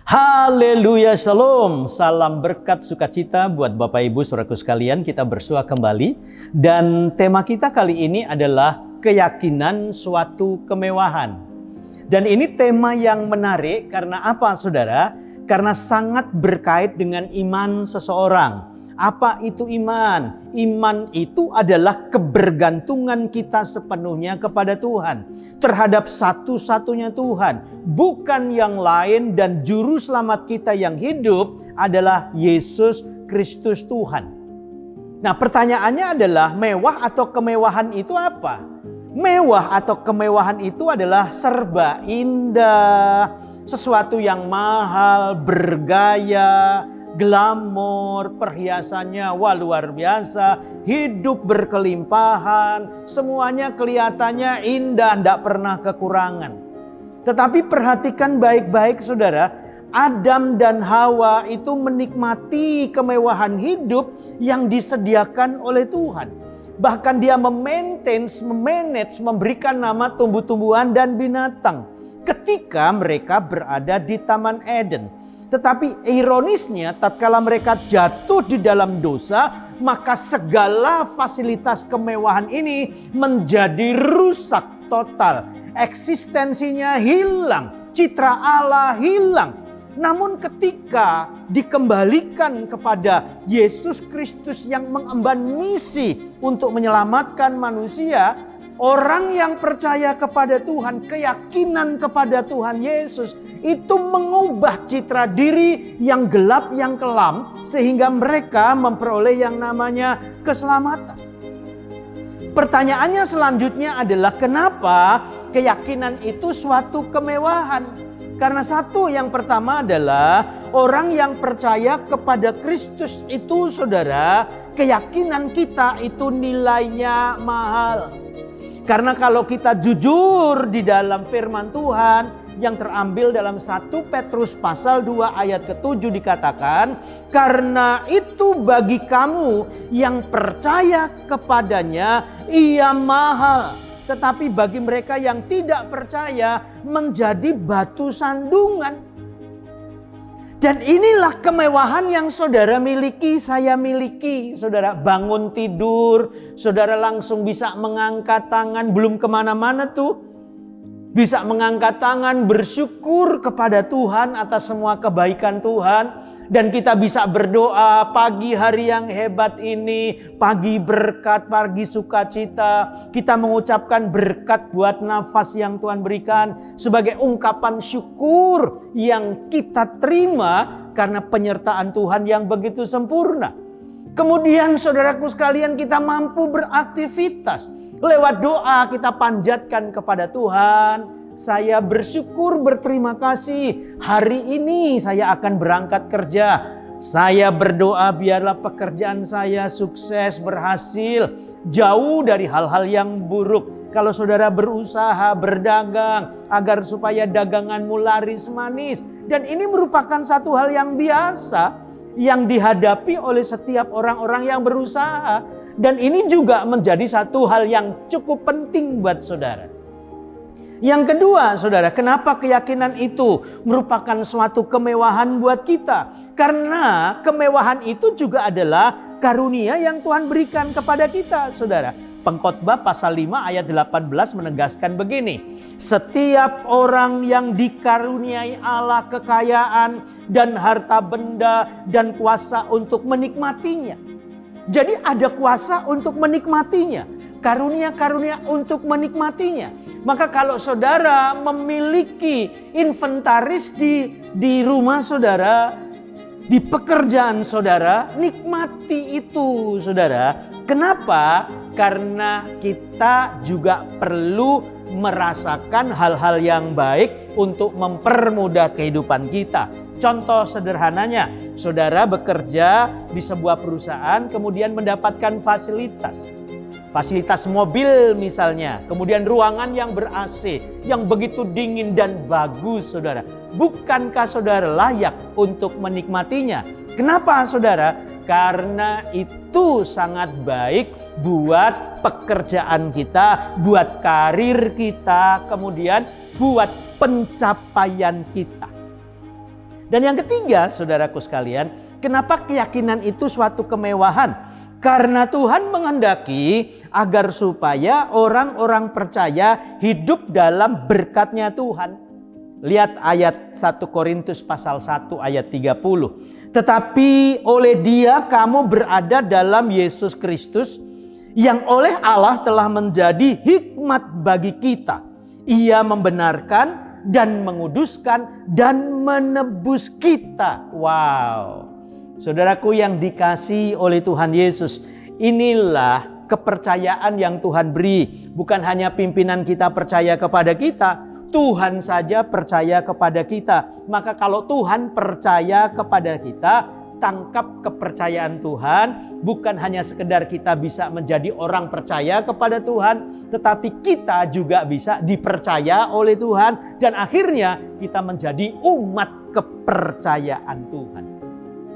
Haleluya, shalom, salam berkat sukacita buat Bapak Ibu Saudaraku sekalian. Kita bersua kembali dan tema kita kali ini adalah keyakinan suatu kemewahan. Dan ini tema yang menarik karena apa saudara? Karena sangat berkait dengan iman seseorang. Apa itu iman? Iman itu adalah kebergantungan kita sepenuhnya kepada Tuhan. Terhadap satu-satunya Tuhan. Bukan yang lain, dan juru selamat kita yang hidup adalah Yesus Kristus Tuhan. Nah, pertanyaannya adalah mewah atau kemewahan itu apa? Mewah atau kemewahan itu adalah serba indah. Sesuatu yang mahal, bergaya, glamor, perhiasannya luar biasa, hidup berkelimpahan, semuanya kelihatannya indah, tidak pernah kekurangan. Tetapi perhatikan baik-baik saudara, Adam dan Hawa itu menikmati kemewahan hidup yang disediakan oleh Tuhan. Bahkan dia memanage, memberikan nama tumbuh-tumbuhan dan binatang ketika mereka berada di Taman Eden. Tetapi ironisnya tatkala mereka jatuh di dalam dosa, maka segala fasilitas kemewahan ini menjadi rusak total. Eksistensinya hilang, citra Allah hilang. Namun ketika dikembalikan kepada Yesus Kristus yang mengemban misi untuk menyelamatkan manusia, orang yang percaya kepada Tuhan, keyakinan kepada Tuhan Yesus itu mengubah citra diri yang gelap, yang kelam, sehingga mereka memperoleh yang namanya keselamatan. Pertanyaannya selanjutnya adalah kenapa keyakinan itu suatu kemewahan? Karena satu, yang pertama adalah orang yang percaya kepada Kristus itu saudara, keyakinan kita itu nilainya mahal. Karena kalau kita jujur di dalam firman Tuhan yang terambil dalam 1 Petrus pasal 2 ayat ke-7 dikatakan, karena itu bagi kamu yang percaya kepadanya ia mahal. Tetapi bagi mereka yang tidak percaya menjadi batu sandungan. Dan inilah kemewahan yang saudara miliki, saya miliki. Saudara bangun tidur, saudara langsung bisa mengangkat tangan, belum kemana-mana tuh. Bisa mengangkat tangan, bersyukur kepada Tuhan atas semua kebaikan Tuhan. Dan kita bisa berdoa pagi hari yang hebat ini, pagi berkat, pagi sukacita. Kita mengucapkan berkat buat nafas yang Tuhan berikan sebagai ungkapan syukur yang kita terima karena penyertaan Tuhan yang begitu sempurna. Kemudian saudaraku sekalian, kita mampu beraktivitas. Lewat doa kita panjatkan kepada Tuhan. Saya bersyukur, berterima kasih. Hari ini saya akan berangkat kerja. Saya berdoa biarlah pekerjaan saya sukses, berhasil. Jauh dari hal-hal yang buruk. Kalau saudara berusaha, berdagang, agar supaya daganganmu laris manis. Dan ini merupakan satu hal yang biasa yang dihadapi oleh setiap orang-orang yang berusaha. Dan ini juga menjadi satu hal yang cukup penting buat saudara. Yang kedua, saudara, kenapa keyakinan itu merupakan suatu kemewahan buat kita? Karena kemewahan itu juga adalah karunia yang Tuhan berikan kepada kita, saudara. Pengkhotbah pasal 5 ayat 18 menegaskan begini. Setiap orang yang dikaruniai Allah kekayaan dan harta benda dan kuasa untuk menikmatinya. Jadi ada kuasa untuk menikmatinya. Karunia-karunia untuk menikmatinya. Maka kalau saudara memiliki inventaris di rumah saudara, di pekerjaan saudara, nikmati itu saudara. Kenapa? Karena kita juga perlu merasakan hal-hal yang baik untuk mempermudah kehidupan kita. Contoh sederhananya, saudara bekerja di sebuah perusahaan kemudian mendapatkan fasilitas mobil misalnya, kemudian ruangan yang ber-AC, yang begitu dingin dan bagus saudara. Bukankah saudara layak untuk menikmatinya? Kenapa saudara? Karena itu sangat baik buat pekerjaan kita, buat karir kita, kemudian buat pencapaian kita. Dan yang ketiga, saudaraku sekalian, kenapa keyakinan itu suatu kemewahan? Karena Tuhan menghendaki agar supaya orang-orang percaya hidup dalam berkat-Nya Tuhan. Lihat ayat 1 Korintus pasal 1 ayat 30. Tetapi oleh Dia kamu berada dalam Yesus Kristus, yang oleh Allah telah menjadi hikmat bagi kita. Ia membenarkan dan menguduskan dan menebus kita. Wow. Saudaraku yang dikasihi oleh Tuhan Yesus, inilah kepercayaan yang Tuhan beri. Bukan hanya pimpinan kita percaya kepada kita, Tuhan saja percaya kepada kita. Maka kalau Tuhan percaya kepada kita, tangkap kepercayaan Tuhan. Bukan hanya sekedar kita bisa menjadi orang percaya kepada Tuhan, tetapi kita juga bisa dipercaya oleh Tuhan. Dan akhirnya kita menjadi umat kepercayaan Tuhan.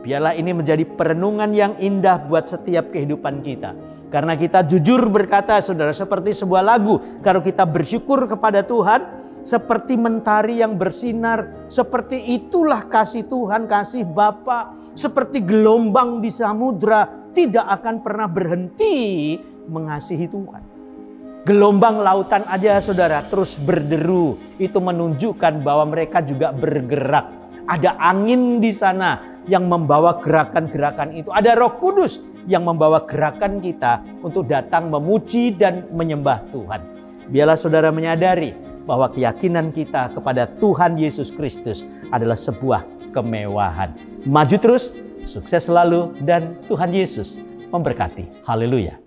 Biarlah ini menjadi perenungan yang indah buat setiap kehidupan kita. Karena kita jujur berkata, saudara, seperti sebuah lagu. Kalau kita bersyukur kepada Tuhan, seperti mentari yang bersinar, seperti itulah kasih Tuhan, kasih Bapa, seperti gelombang di samudra, tidak akan pernah berhenti mengasihi Tuhan. Gelombang lautan aja, saudara, terus berderu. Itu menunjukkan bahwa mereka juga bergerak. Ada angin di sana yang membawa gerakan-gerakan itu. Ada Roh Kudus yang membawa gerakan kita untuk datang memuji dan menyembah Tuhan. Biarlah saudara menyadari bahwa keyakinan kita kepada Tuhan Yesus Kristus adalah sebuah kemewahan. Maju terus, sukses selalu, dan Tuhan Yesus memberkati. Haleluya.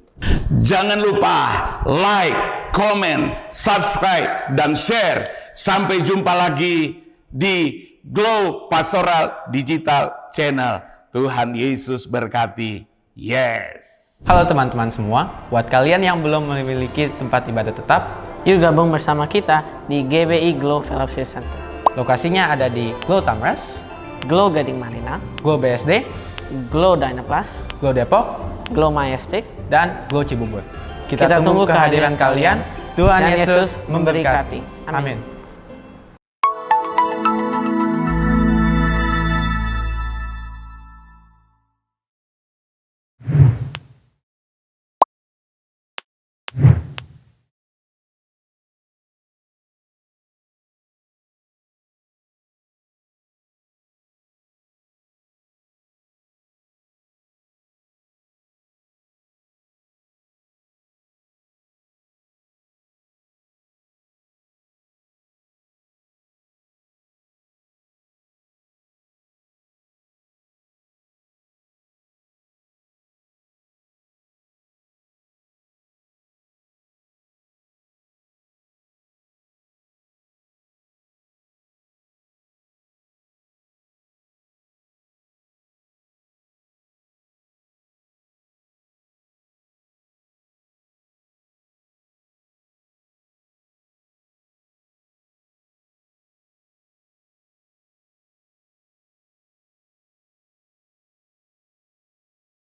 Jangan lupa like, comment, subscribe, dan share. Sampai jumpa lagi di Glow Pastoral Digital Channel. Tuhan Yesus berkati. Yes. Halo teman-teman semua, buat kalian yang belum memiliki tempat ibadah tetap, yuk gabung bersama kita di GBI Glow Fellowship Center. lokasinya ada di Glow Tamres, Glow Gading Marina, Glow BSD, Glow Dynaplus, Glow Depok, Glow Majestic, dan Glow Cibubur. Kita tunggu kehadiran kalian. Tuhan Dan Yesus Yesus memberkati. memberkati. Amin. Amin.